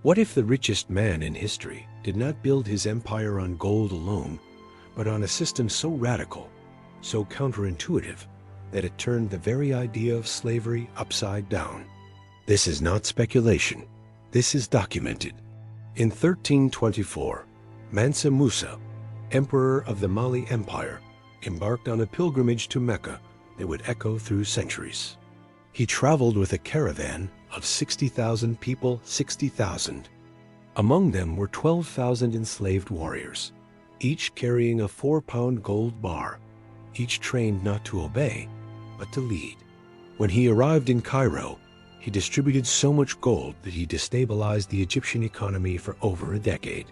What if the richest man in history did not build his empire on gold alone, but on a system so radical, so counterintuitive, that it turned the very idea of slavery upside down? This is not speculation. This is documented. In 1324, Mansa Musa, emperor of the Mali Empire, embarked on a pilgrimage to Mecca that would echo through centuries. He traveled with a caravan of 60,000 people, 60,000. Among them were 12,000 enslaved warriors, each carrying a 4-pound gold bar, each trained not to obey, but to lead. When he arrived in Cairo, he distributed so much gold that he destabilized the Egyptian economy for over a decade.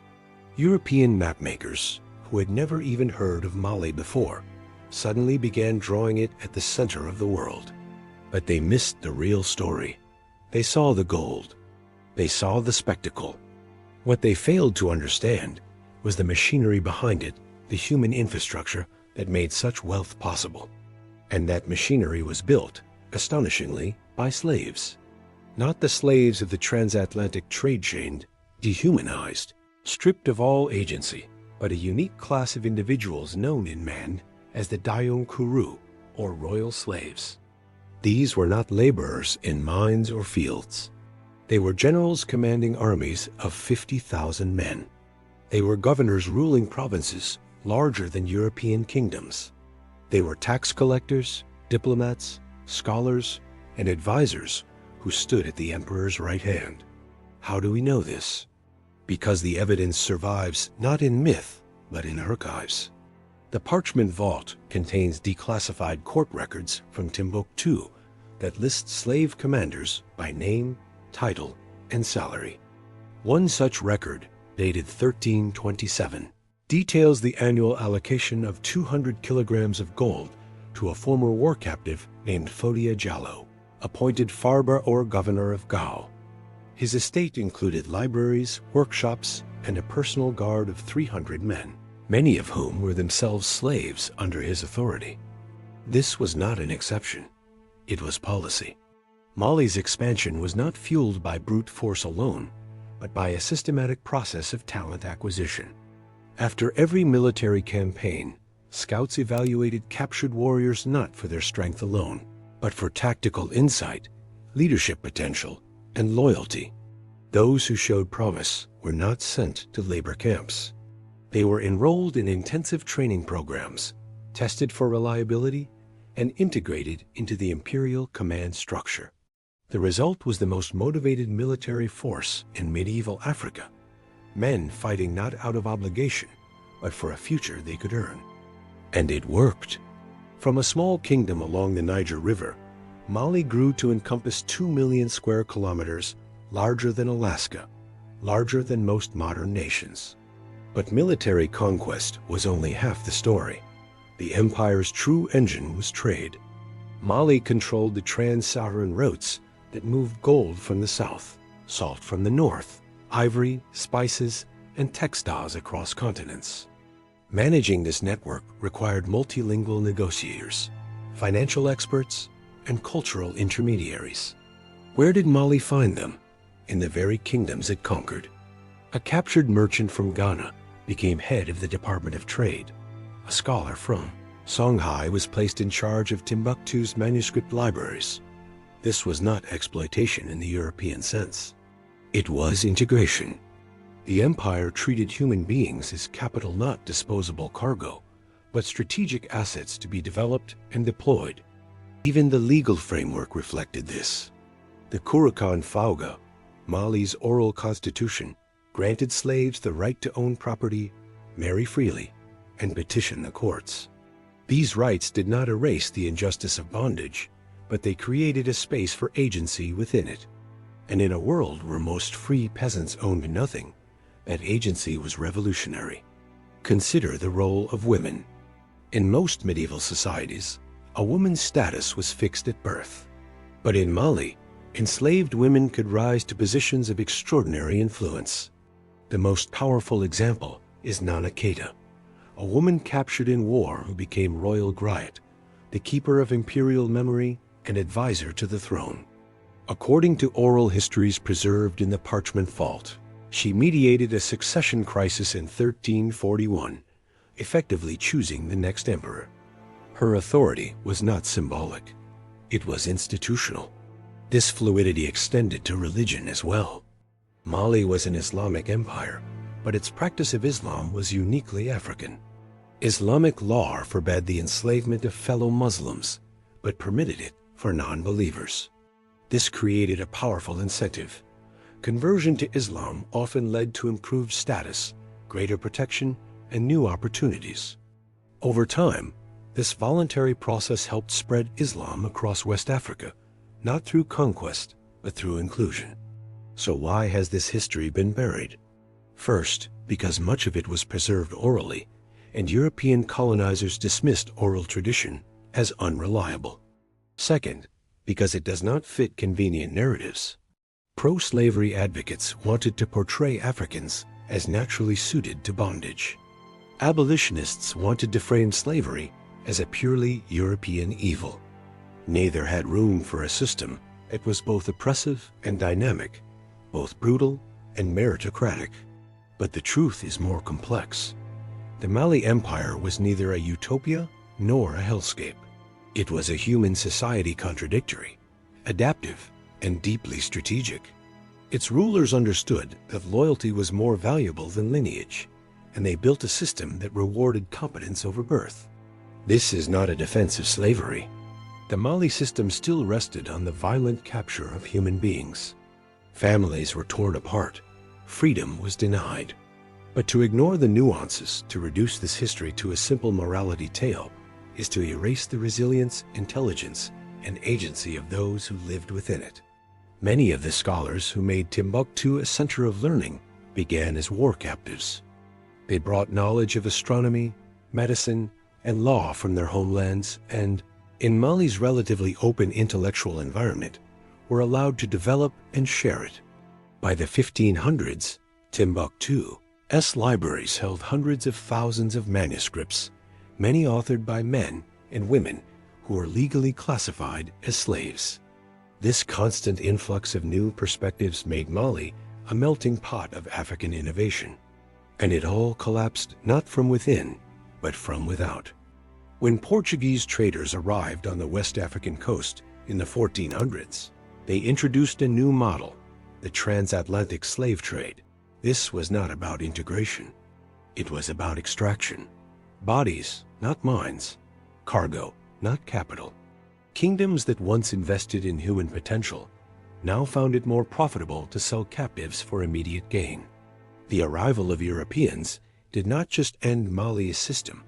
European mapmakers, who had never even heard of Mali before, suddenly began drawing it at the center of the world. But they missed the real story. They saw the gold. They saw the spectacle. What they failed to understand was the machinery behind it, the human infrastructure that made such wealth possible. And that machinery was built, astonishingly, by slaves. Not the slaves of the transatlantic trade chain, dehumanized, stripped of all agency, but a unique class of individuals known in man as the Dayon Kuru, or royal slaves. These were not laborers in mines or fields. They were generals commanding armies of 50,000 men. They were governors ruling provinces larger than European kingdoms. They were tax collectors, diplomats, scholars, and advisors who stood at the emperor's right hand. How do we know this? Because the evidence survives not in myth, but in archives. The Parchment Vault contains declassified court records from Timbuktu that list slave commanders by name, title, and salary. One such record, dated 1327, details the annual allocation of 200 kilograms of gold to a former war captive named Fodia Jallo, appointed Farba or governor of Gao. His estate included libraries, workshops, and a personal guard of 300 men, many of whom were themselves slaves under his authority. This was not an exception. It was policy. Mali's expansion was not fueled by brute force alone, but by a systematic process of talent acquisition. After every military campaign, scouts evaluated captured warriors not for their strength alone, but for tactical insight, leadership potential, and loyalty. Those who showed promise were not sent to labor camps. They were enrolled in intensive training programs, tested for reliability, and integrated into the imperial command structure. The result was the most motivated military force in medieval Africa, men fighting not out of obligation, but for a future they could earn. And it worked. From a small kingdom along the Niger River, Mali grew to encompass 2 million square kilometers, larger than Alaska, larger than most modern nations. But military conquest was only half the story. The empire's true engine was trade. Mali controlled the trans-Saharan routes that moved gold from the south, salt from the north, ivory, spices, and textiles across continents. Managing this network required multilingual negotiators, financial experts, and cultural intermediaries. Where did Mali find them? In the very kingdoms it conquered. A captured merchant from Ghana became head of the Department of Trade. A scholar from Songhai was placed in charge of Timbuktu's manuscript libraries. This was not exploitation in the European sense. It was integration. The empire treated human beings as capital, not disposable cargo, but strategic assets to be developed and deployed. Even the legal framework reflected this. The Kourakan Fauga, Mali's oral constitution, granted slaves the right to own property, marry freely, and petition the courts. These rights did not erase the injustice of bondage, but they created a space for agency within it. And in a world where most free peasants owned nothing, that agency was revolutionary. Consider the role of women. In most medieval societies, a woman's status was fixed at birth. But in Mali, enslaved women could rise to positions of extraordinary influence. The most powerful example is Nana Keita, a woman captured in war who became royal griot, the keeper of imperial memory and advisor to the throne. According to oral histories preserved in the Parchment Vault, she mediated a succession crisis in 1341, effectively choosing the next emperor. Her authority was not symbolic. It was institutional. This fluidity extended to religion as well. Mali was an Islamic empire, but its practice of Islam was uniquely African. Islamic law forbade the enslavement of fellow Muslims, but permitted it for non-believers. This created a powerful incentive. Conversion to Islam often led to improved status, greater protection, and new opportunities. Over time, this voluntary process helped spread Islam across West Africa, not through conquest, but through inclusion. So why has this history been buried? First, because much of it was preserved orally, and European colonizers dismissed oral tradition as unreliable. Second, because it does not fit convenient narratives. Pro-slavery advocates wanted to portray Africans as naturally suited to bondage. Abolitionists wanted to frame slavery as a purely European evil. Neither had room for a system that was both oppressive and dynamic, both brutal and meritocratic. But the truth is more complex. The Mali Empire was neither a utopia nor a hellscape. It was a human society contradictory, adaptive, and deeply strategic. Its rulers understood that loyalty was more valuable than lineage, and they built a system that rewarded competence over birth. This is not a defense of slavery. The Mali system still rested on the violent capture of human beings. Families were torn apart. Freedom was denied. But to ignore the nuances, to reduce this history to a simple morality tale, is to erase the resilience, intelligence, and agency of those who lived within it. Many of the scholars who made Timbuktu a center of learning began as war captives. They brought knowledge of astronomy, medicine, and law from their homelands and, in Mali's relatively open intellectual environment, were allowed to develop and share it. By the 1500s, Timbuktu's libraries held hundreds of thousands of manuscripts, many authored by men and women who were legally classified as slaves. This constant influx of new perspectives made Mali a melting pot of African innovation. And it all collapsed not from within, but from without. When Portuguese traders arrived on the West African coast in the 1400s, they introduced a new model, the transatlantic slave trade. This was not about integration. It was about extraction. Bodies, not minds. Cargo, not capital. Kingdoms that once invested in human potential now found it more profitable to sell captives for immediate gain. The arrival of Europeans did not just end Mali's system.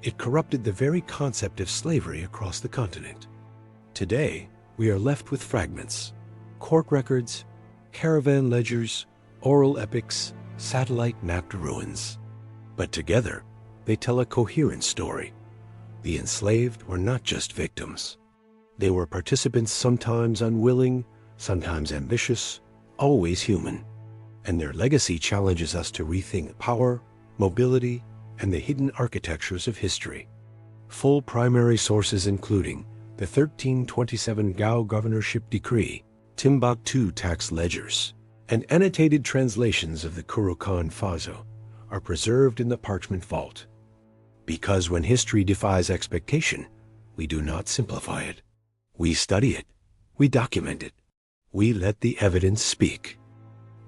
It corrupted the very concept of slavery across the continent. Today, we are left with fragments, court records, caravan ledgers, oral epics, satellite-mapped ruins. But together, they tell a coherent story. The enslaved were not just victims. They were participants, sometimes unwilling, sometimes ambitious, always human. And their legacy challenges us to rethink power, mobility, and the hidden architectures of history. Full primary sources including the 1327 Gao Governorship Decree, Timbuktu tax ledgers, and annotated translations of the Kurukan Faso are preserved in the Parchment Vault. Because when history defies expectation, we do not simplify it. We study it. We document it. We let the evidence speak.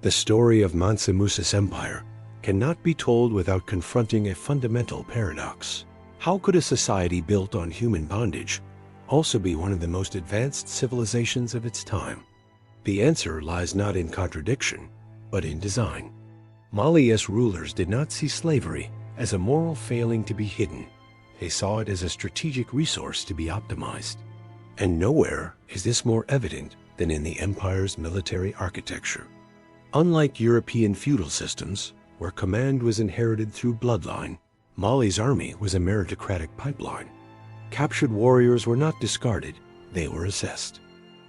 The story of Mansa Musa's empire cannot be told without confronting a fundamental paradox. How could a society built on human bondage also be one of the most advanced civilizations of its time? The answer lies not in contradiction, but in design. Mali's rulers did not see slavery as a moral failing to be hidden. They saw it as a strategic resource to be optimized. And nowhere is this more evident than in the empire's military architecture. Unlike European feudal systems, where command was inherited through bloodline, Mali's army was a meritocratic pipeline. Captured warriors were not discarded, they were assessed.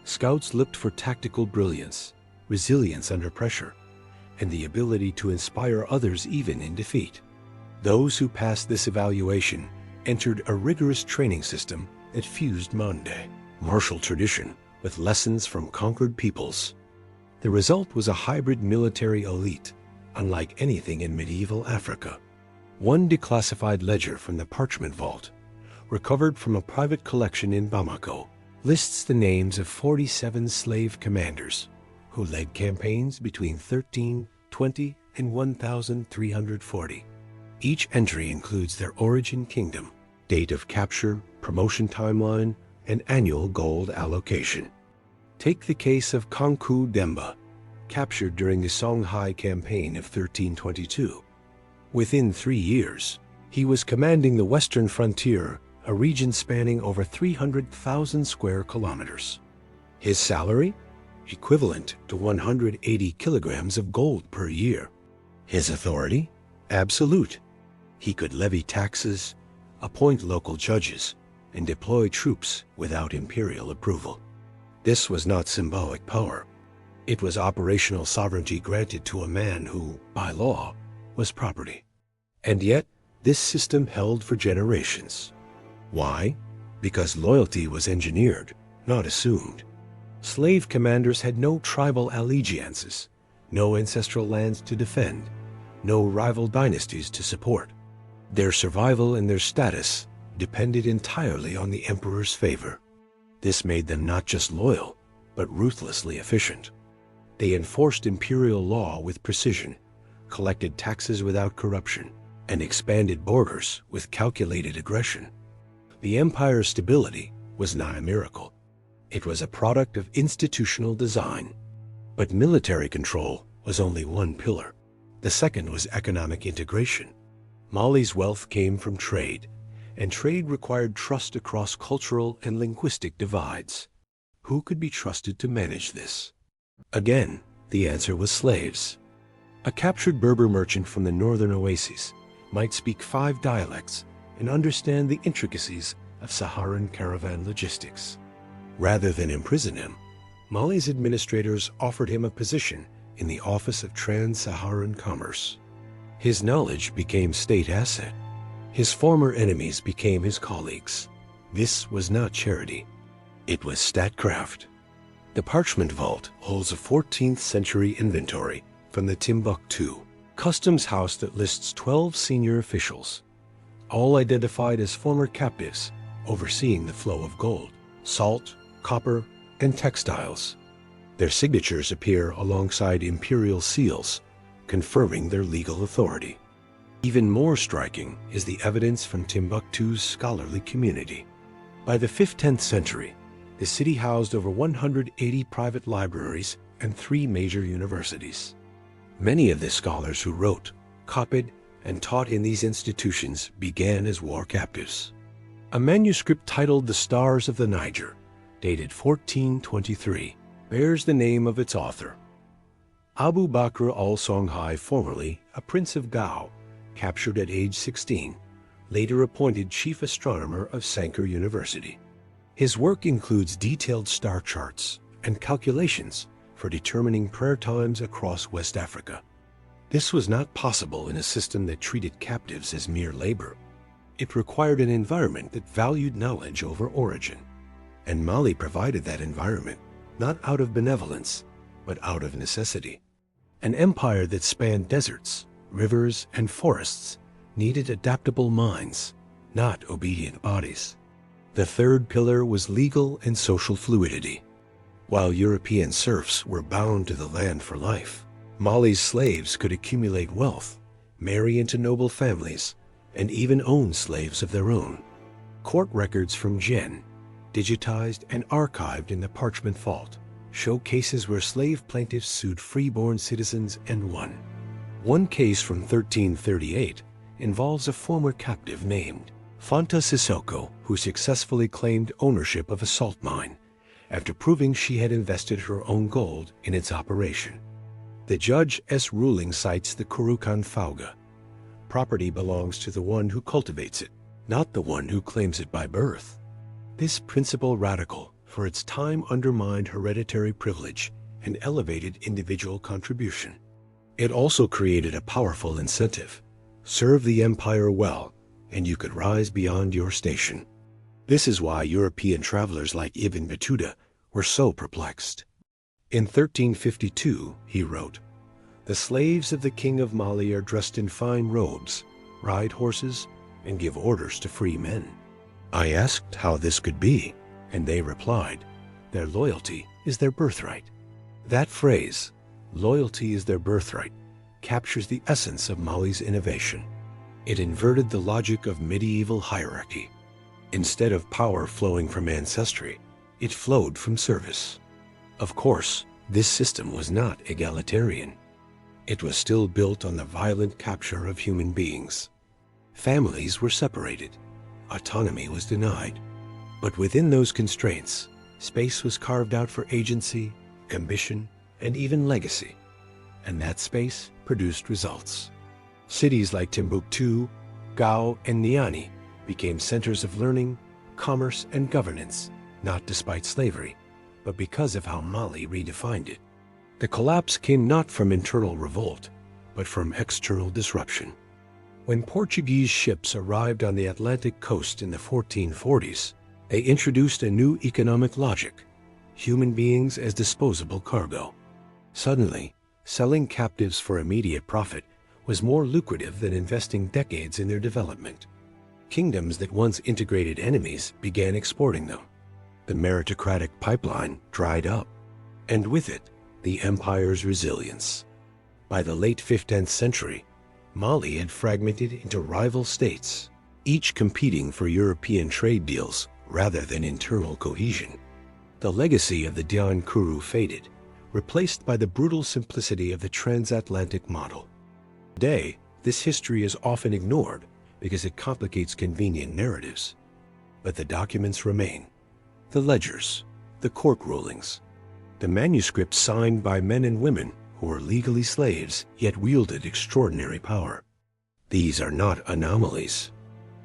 Scouts looked for tactical brilliance, resilience under pressure, and the ability to inspire others even in defeat. Those who passed this evaluation entered a rigorous training system that fused Mande, martial tradition, with lessons from conquered peoples. The result was a hybrid military elite, unlike anything in medieval Africa. One declassified ledger from the Parchment Vault, recovered from a private collection in Bamako, lists the names of 47 slave commanders who led campaigns between 1320 and 1340. Each entry includes their origin kingdom, date of capture, promotion timeline, and annual gold allocation. Take the case of Kanku Demba, captured during the Songhai campaign of 1322. Within 3 years, he was commanding the western frontier, a region spanning over 300,000 square kilometers. His salary? Equivalent to 180 kilograms of gold per year. His authority? Absolute. He could levy taxes, appoint local judges, and deploy troops without imperial approval. This was not symbolic power. It was operational sovereignty granted to a man who, by law, was property. And yet, this system held for generations. Why? Because loyalty was engineered, not assumed. Slave commanders had no tribal allegiances, no ancestral lands to defend, no rival dynasties to support. Their survival and their status depended entirely on the emperor's favor. This made them not just loyal, but ruthlessly efficient. They enforced imperial law with precision, collected taxes without corruption, and expanded borders with calculated aggression. The empire's stability was not a miracle. It was a product of institutional design. But military control was only one pillar. The second was economic integration. Mali's wealth came from trade, and trade required trust across cultural and linguistic divides. Who could be trusted to manage this? Again, the answer was slaves. A captured Berber merchant from the northern oases might speak 5 dialects and understand the intricacies of Saharan caravan logistics. Rather than imprison him, Mali's administrators offered him a position in the Office of Trans-Saharan Commerce. His knowledge became state asset. His former enemies became his colleagues. This was not charity. It was statecraft. The Parchment Vault holds a 14th century inventory from the Timbuktu customs house that lists 12 senior officials, all identified as former captives overseeing the flow of gold, salt, copper, and textiles. Their signatures appear alongside imperial seals, confirming their legal authority. Even more striking is the evidence from Timbuktu's scholarly community. By the 5th-10th century, the city housed over 180 private libraries and 3 major universities. Many of the scholars who wrote, copied, and taught in these institutions began as war captives. A manuscript titled The Stars of the Niger, dated 1423, bears the name of its author. Abu Bakr al-Songhai, formerly a prince of Gao, captured at age 16, later appointed chief astronomer of Sankar University. His work includes detailed star charts and calculations for determining prayer times across West Africa. This was not possible in a system that treated captives as mere labor. It required an environment that valued knowledge over origin. And Mali provided that environment, not out of benevolence, but out of necessity. An empire that spanned deserts, rivers, and forests needed adaptable minds, not obedient bodies. The third pillar was legal and social fluidity. While European serfs were bound to the land for life, Mali's slaves could accumulate wealth, marry into noble families, and even own slaves of their own. Court records from Jen, digitized and archived in the Parchment Vault, show cases where slave plaintiffs sued freeborn citizens and won. One case from 1338 involves a former captive named Fanta Sissoko, who successfully claimed ownership of a salt mine after proving she had invested her own gold in its operation. The judge's ruling cites the Kurukan Fauga. Property belongs to the one who cultivates it, not the one who claims it by birth. This principle, radical for its time, undermined hereditary privilege and elevated individual contribution. It also created a powerful incentive. Serve the empire well, and you could rise beyond your station. This is why European travelers like Ibn Battuta were so perplexed. In 1352, he wrote, "The slaves of the king of Mali are dressed in fine robes, ride horses, and give orders to free men." I asked how this could be, and they replied, "Their loyalty is their birthright." That phrase, "loyalty is their birthright," captures the essence of Mali's innovation. It inverted the logic of medieval hierarchy. Instead of power flowing from ancestry, it flowed from service. Of course, this system was not egalitarian. It was still built on the violent capture of human beings. Families were separated. Autonomy was denied. But within those constraints, space was carved out for agency, ambition, and even legacy. And that space produced results. Cities like Timbuktu, Gao, and Niani became centers of learning, commerce, and governance, not despite slavery, but because of how Mali redefined it. The collapse came not from internal revolt, but from external disruption. When Portuguese ships arrived on the Atlantic coast in the 1440s, they introduced a new economic logic: human beings as disposable cargo. Suddenly, selling captives for immediate profit was more lucrative than investing decades in their development. Kingdoms that once integrated enemies began exporting them. The meritocratic pipeline dried up, and with it, the empire's resilience. By the late 15th century, Mali had fragmented into rival states, each competing for European trade deals rather than internal cohesion. The legacy of the Dian Kuru faded, replaced by the brutal simplicity of the transatlantic model. Today, this history is often ignored because it complicates convenient narratives. But the documents remain: the ledgers, the court rulings, the manuscripts signed by men and women who were legally slaves yet wielded extraordinary power. These are not anomalies.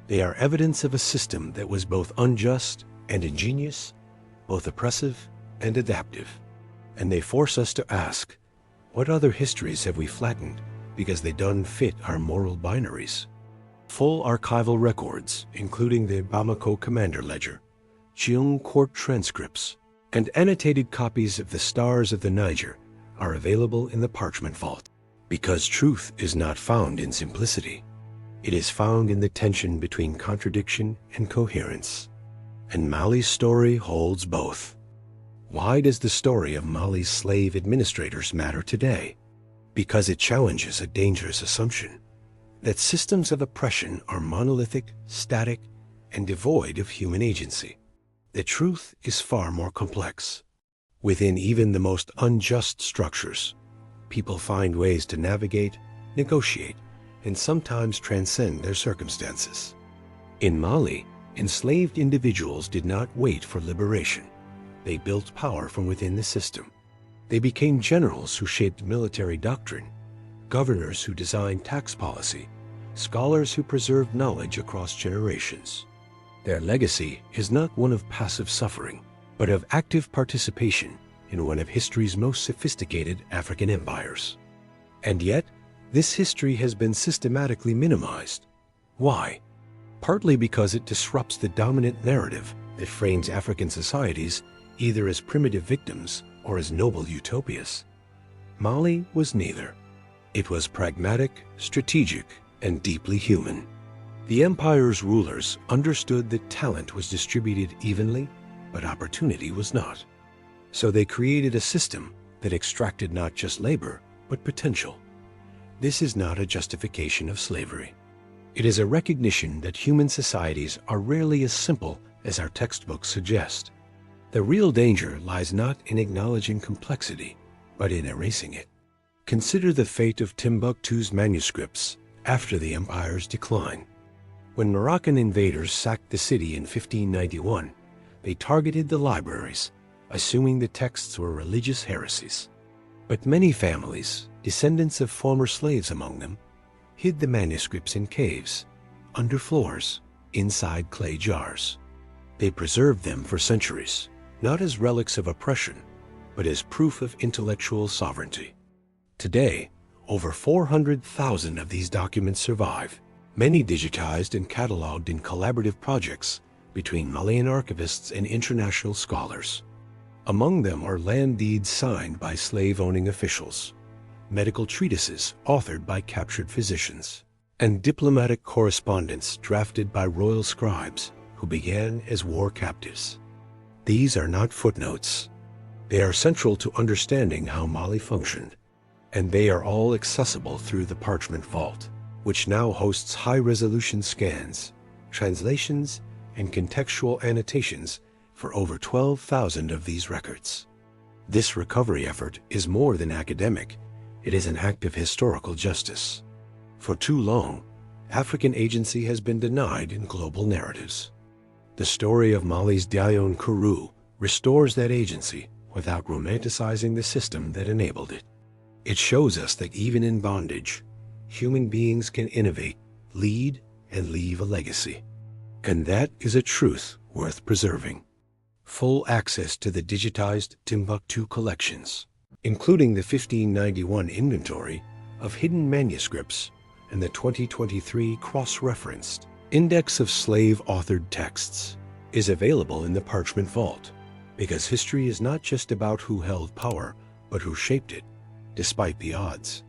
They are evidence of a system that was both unjust and ingenious, both oppressive and adaptive. And they force us to ask, what other histories have we flattened because they don't fit our moral binaries? Full archival records, including the Bamako Commander Ledger, Cheong court transcripts, and annotated copies of the Stars of the Niger, are available in the Parchment Vault. Because truth is not found in simplicity. It is found in the tension between contradiction and coherence. And Mali's story holds both. Why does the story of Mali's slave administrators matter today? Because it challenges a dangerous assumption that systems of oppression are monolithic, static, and devoid of human agency. The truth is far more complex. Within even the most unjust structures, people find ways to navigate, negotiate, and sometimes transcend their circumstances. In Mali, enslaved individuals did not wait for liberation. They built power from within the system. They became generals who shaped military doctrine, governors who designed tax policy, scholars who preserved knowledge across generations. Their legacy is not one of passive suffering, but of active participation in one of history's most sophisticated African empires. And yet, this history has been systematically minimized. Why? Partly because it disrupts the dominant narrative that frames African societies either as primitive victims or as noble utopias. Mali was neither. It was pragmatic, strategic, and deeply human. The empire's rulers understood that talent was distributed evenly, but opportunity was not. So they created a system that extracted not just labor, but potential. This is not a justification of slavery. It is a recognition that human societies are rarely as simple as our textbooks suggest. The real danger lies not in acknowledging complexity, but in erasing it. Consider the fate of Timbuktu's manuscripts after the empire's decline. When Moroccan invaders sacked the city in 1591, they targeted the libraries, assuming the texts were religious heresies. But many families, descendants of former slaves among them, hid the manuscripts in caves, under floors, inside clay jars. They preserved them for centuries, not as relics of oppression, but as proof of intellectual sovereignty. Today, over 400,000 of these documents survive, many digitized and cataloged in collaborative projects between Malian archivists and international scholars. Among them are land deeds signed by slave-owning officials, medical treatises authored by captured physicians, and diplomatic correspondence drafted by royal scribes who began as war captives. These are not footnotes. They are central to understanding how Mali functioned, and they are all accessible through the Parchment Vault, which now hosts high-resolution scans, translations, and contextual annotations for over 12,000 of these records. This recovery effort is more than academic. It is an act of historical justice. For too long, African agency has been denied in global narratives. The story of Mali's Dione Kourou restores that agency without romanticizing the system that enabled it. It shows us that even in bondage, human beings can innovate, lead, and leave a legacy. And that is a truth worth preserving. Full access to the digitized Timbuktu collections, including the 1591 inventory of hidden manuscripts and the 2023 cross-referenced Index of Slave-Authored Texts, is available in the Parchment Vault, because history is not just about who held power, but who shaped it, despite the odds.